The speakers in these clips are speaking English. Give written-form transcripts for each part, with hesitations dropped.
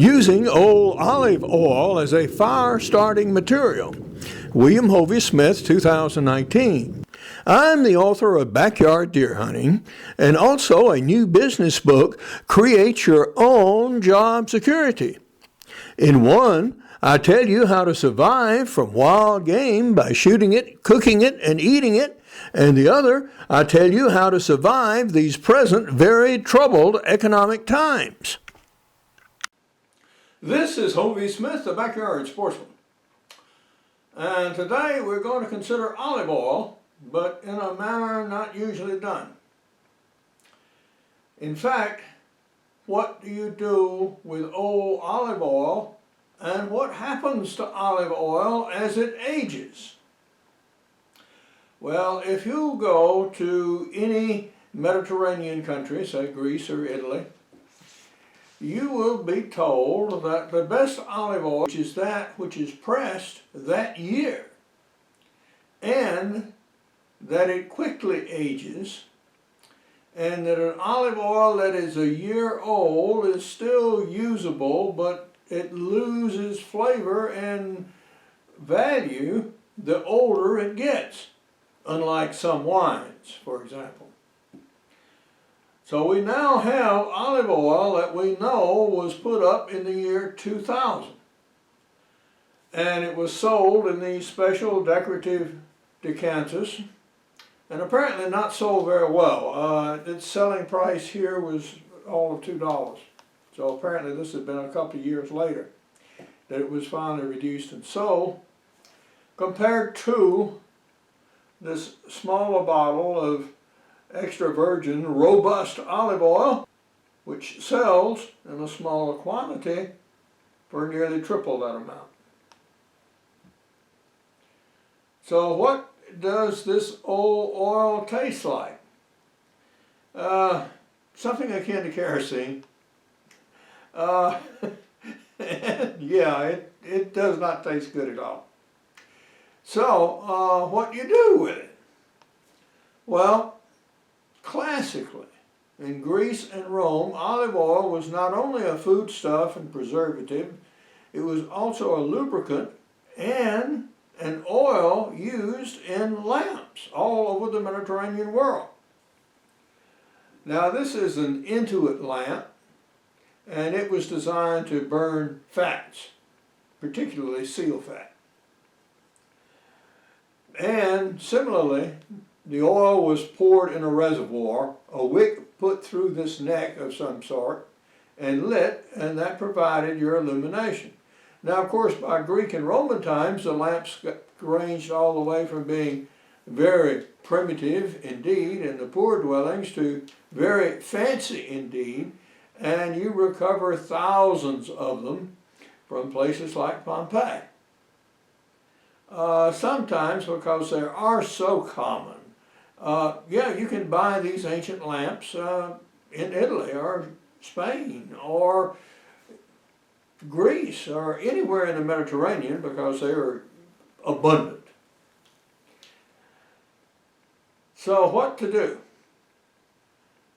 using old olive oil as a fire-starting material. William Hovey Smith, 2019. I'm the author of Backyard Deer Hunting and also a new business book, Create Your Own Job Security. In one, I tell you how to survive from wild game by shooting it, cooking it, and eating it. And the other, I tell you how to survive these present very troubled economic times. This is Hovey Smith, the Backyard Sportsman. And today we're going to consider olive oil, but in a manner not usually done. In fact, what do you do with old olive oil, and what happens to olive oil as it ages? Well, if you go to any Mediterranean country, say Greece or Italy, you will be told that the best olive oil is that which is pressed that year, and that it quickly ages, and that an olive oil that is a year old is still usable, but it loses flavor and value the older it gets, unlike some wines, for example. So we now have olive oil that we know was put up in the year 2000. And it was sold in these special decorative decanters, and apparently not sold very well. Its selling price here was all of $2. So apparently this has been a couple of years later that it was finally reduced and sold, compared to this smaller bottle of extra virgin robust olive oil, which sells in a smaller quantity for nearly triple that amount. So what does this old oil taste like? Something akin to kerosene. Yeah, it does not taste good at all. So what do you do with it? Well, classically, in Greece and Rome, olive oil was not only a foodstuff and preservative, it was also a lubricant and an oil used in lamps all over the Mediterranean world. Now this is an Intuit lamp, and it was designed to burn fats, particularly seal fat. And similarly, the oil was poured in a reservoir, a wick put through this neck of some sort, and lit, and that provided your illumination. Now, of course, by Greek and Roman times, the lamps ranged all the way from being very primitive indeed in the poor dwellings to very fancy indeed, and you recover thousands of them from places like Pompeii. Sometimes, because they are so common, yeah, you can buy these ancient lamps in Italy or Spain or Greece or anywhere in the Mediterranean because they are abundant. So what to do?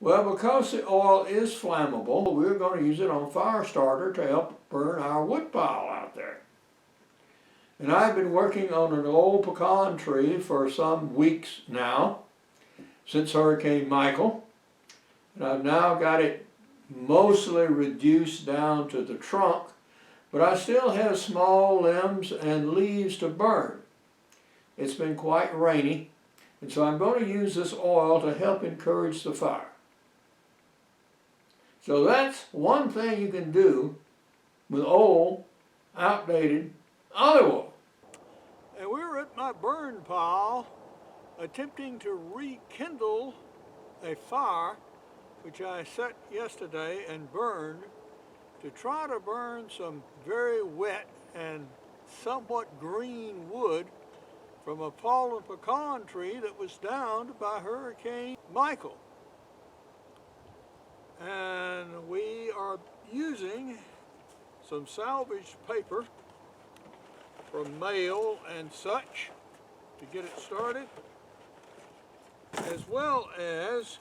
Well, because the oil is flammable, we're going to use it on fire starter to help burn our wood pile out there. And I've been working on an old pecan tree for some weeks now, since Hurricane Michael, and I've now got it mostly reduced down to the trunk, but I still have small limbs and leaves to burn. It's been quite rainy, and so I'm going to use this oil to help encourage the fire. So that's one thing you can do with old, outdated olive oil. And we're at my burn pile attempting to rekindle a fire which I set yesterday and burned to try to burn some very wet and somewhat green wood from a fallen pecan tree that was downed by Hurricane Michael. And we are using some salvaged paper from mail and such to get it started, as well as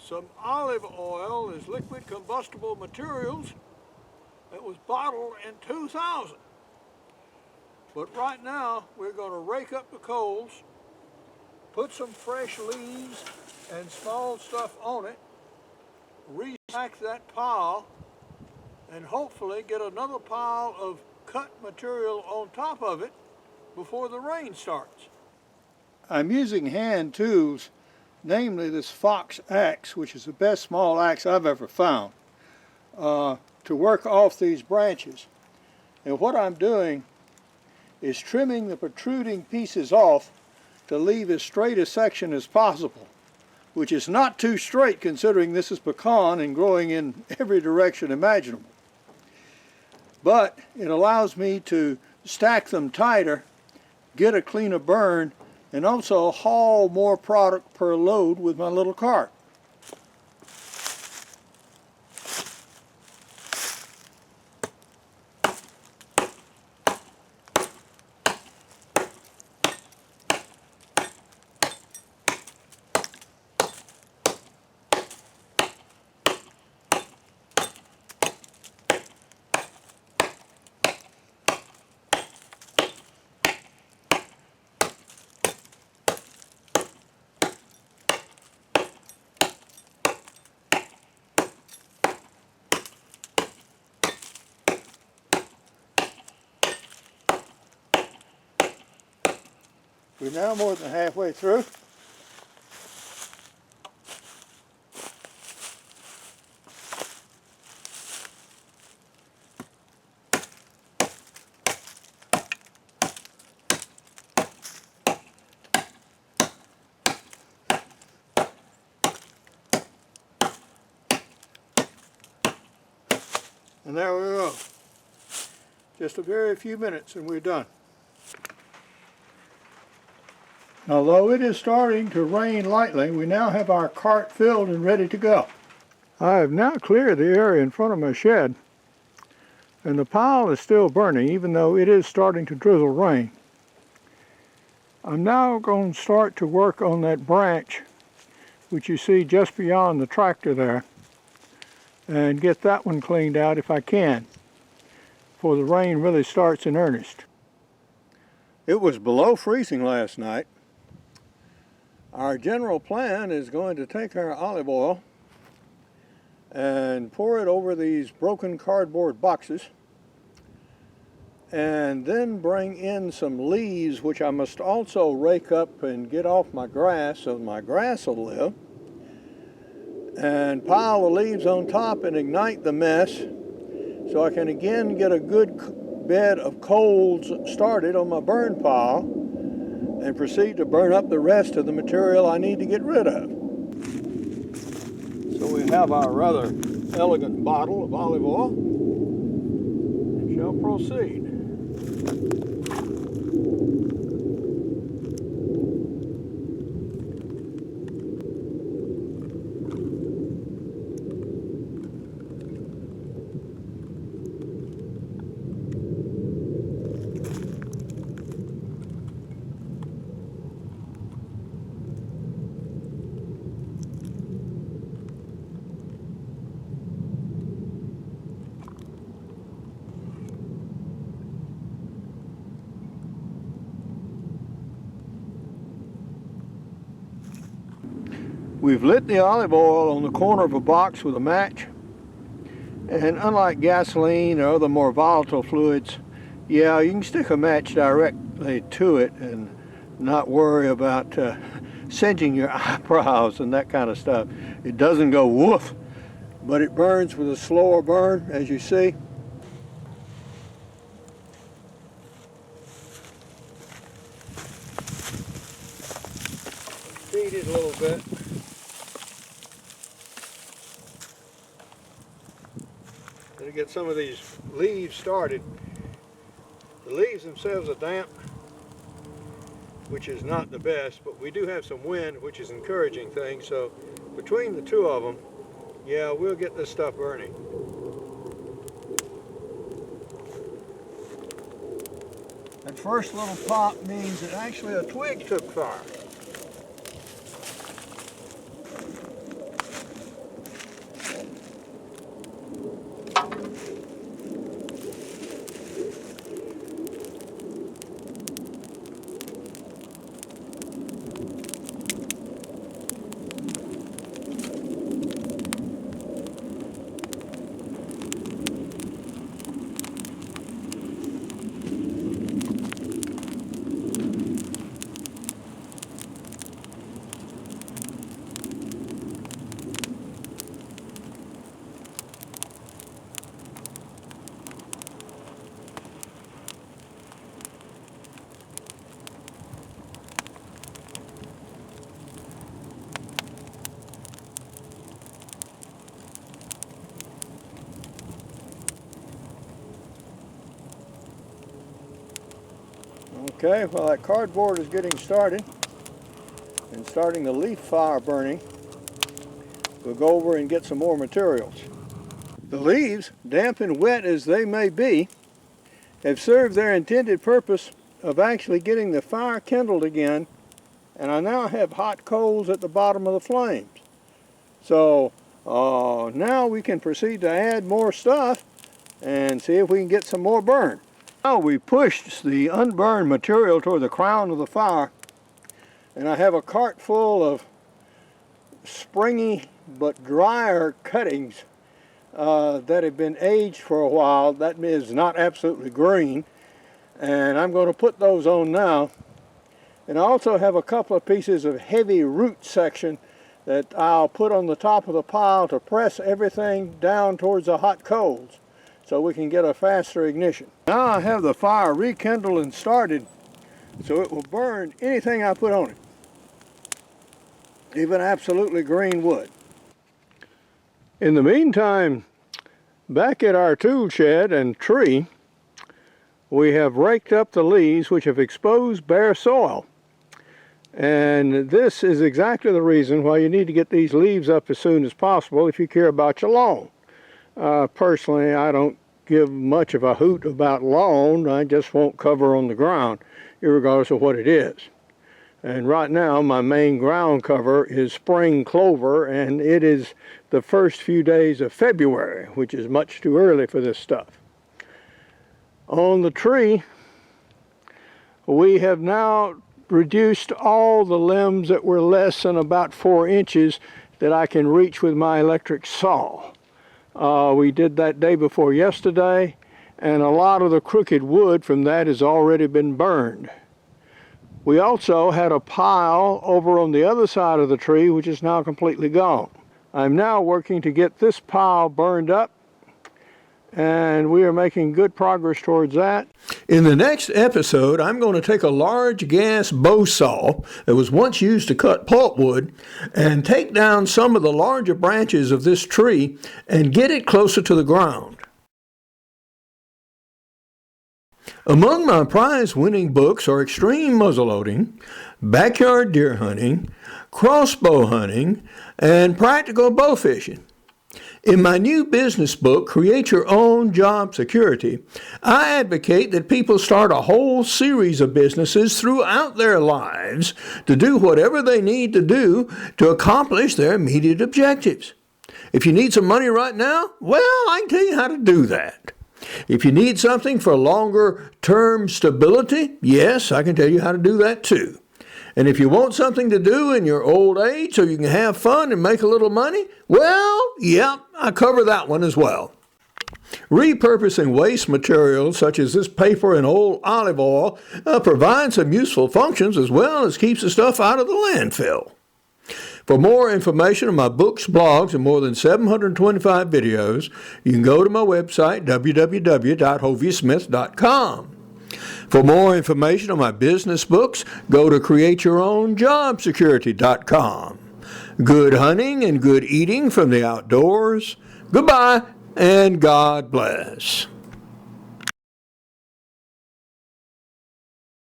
some olive oil is liquid combustible materials that was bottled in 2000. But right now we're going to rake up the coals, put some fresh leaves and small stuff on it, restack that pile, and hopefully get another pile of cut material on top of it before the rain starts. I'm using hand tools, namely this Fox axe, which is the best small axe I've ever found, to work off these branches. And what I'm doing is trimming the protruding pieces off to leave as straight a section as possible, which is not too straight considering this is pecan and growing in every direction imaginable. But it allows me to stack them tighter, get a cleaner burn, and also haul more product per load with my little cart. We're now more than halfway through. And there we go. Just a very few minutes and we're done. Although it is starting to rain lightly, we now have our cart filled and ready to go. I have now cleared the area in front of my shed, and the pile is still burning even though it is starting to drizzle rain. I'm now going to start to work on that branch which you see just beyond the tractor there and get that one cleaned out if I can before the rain really starts in earnest. It was below freezing last night. Our general plan is going to take our olive oil and pour it over these broken cardboard boxes and then bring in some leaves, which I must also rake up and get off my grass so my grass will live, and pile the leaves on top and ignite the mess so I can again get a good bed of coals started on my burn pile and proceed to burn up the rest of the material I need to get rid of. So we have our rather elegant bottle of olive oil and shall proceed. We've lit the olive oil on the corner of a box with a match, and unlike gasoline or other more volatile fluids, yeah, you can stick a match directly to it and not worry about singeing your eyebrows and that kind of stuff. It doesn't go woof, but it burns with a slower burn, as you see. Feed it a little bit. To get some of these leaves started. The leaves themselves are damp, which is not the best, but we do have some wind, which is encouraging things. So between the two of them, yeah, we'll get this stuff burning. That first little pop means that actually a twig took fire. Okay, well, that cardboard is getting started and starting the leaf fire burning. We'll go over and get some more materials. The leaves, damp and wet as they may be, have served their intended purpose of actually getting the fire kindled again, and I now have hot coals at the bottom of the flames. So now we can proceed to add more stuff and see if we can get some more burn. Now we pushed the unburned material toward the crown of the fire, and I have a cart full of springy but drier cuttings that have been aged for a while. That is not absolutely green, and I'm going to put those on now. And I also have a couple of pieces of heavy root section that I'll put on the top of the pile to press everything down towards the hot coals so we can get a faster ignition. Now I have the fire rekindled and started so it will burn anything I put on it, even absolutely green wood. In the meantime, back at our tool shed and tree, we have raked up the leaves which have exposed bare soil. And this is exactly the reason why you need to get these leaves up as soon as possible if you care about your lawn. Personally, I don't give much of a hoot about lawn. I just won't cover on the ground, irregardless of what it is. And right now, my main ground cover is spring clover, and it is the first few days of February, which is much too early for this stuff. On the tree, we have now reduced all the limbs that were less than about 4 inches that I can reach with my electric saw. We did that day before yesterday, and a lot of the crooked wood from that has already been burned. We also had a pile over on the other side of the tree which is now completely gone. I'm now working to get this pile burned up, and we are making good progress towards that. In the next episode, I'm going to take a large gas bow saw that was once used to cut pulpwood and take down some of the larger branches of this tree and get it closer to the ground. Among my prize-winning books are extreme muzzleloading, backyard deer hunting, crossbow hunting, and practical bow fishing. In my new business book, Create Your Own Job Security, I advocate that people start a whole series of businesses throughout their lives to do whatever they need to do to accomplish their immediate objectives. If you need some money right now, well, I can tell you how to do that. If you need something for longer term stability, yes, I can tell you how to do that too. And if you want something to do in your old age so you can have fun and make a little money, well, yeah, I cover that one as well. Repurposing waste materials such as this paper and old olive oil provides some useful functions as well as keeps the stuff out of the landfill. For more information on my books, blogs, and more than 725 videos, you can go to my website, www.hoviesmith.com. For more information on my business books, go to createyourownjobsecurity.com. Good hunting and good eating from the outdoors. Goodbye, and God bless.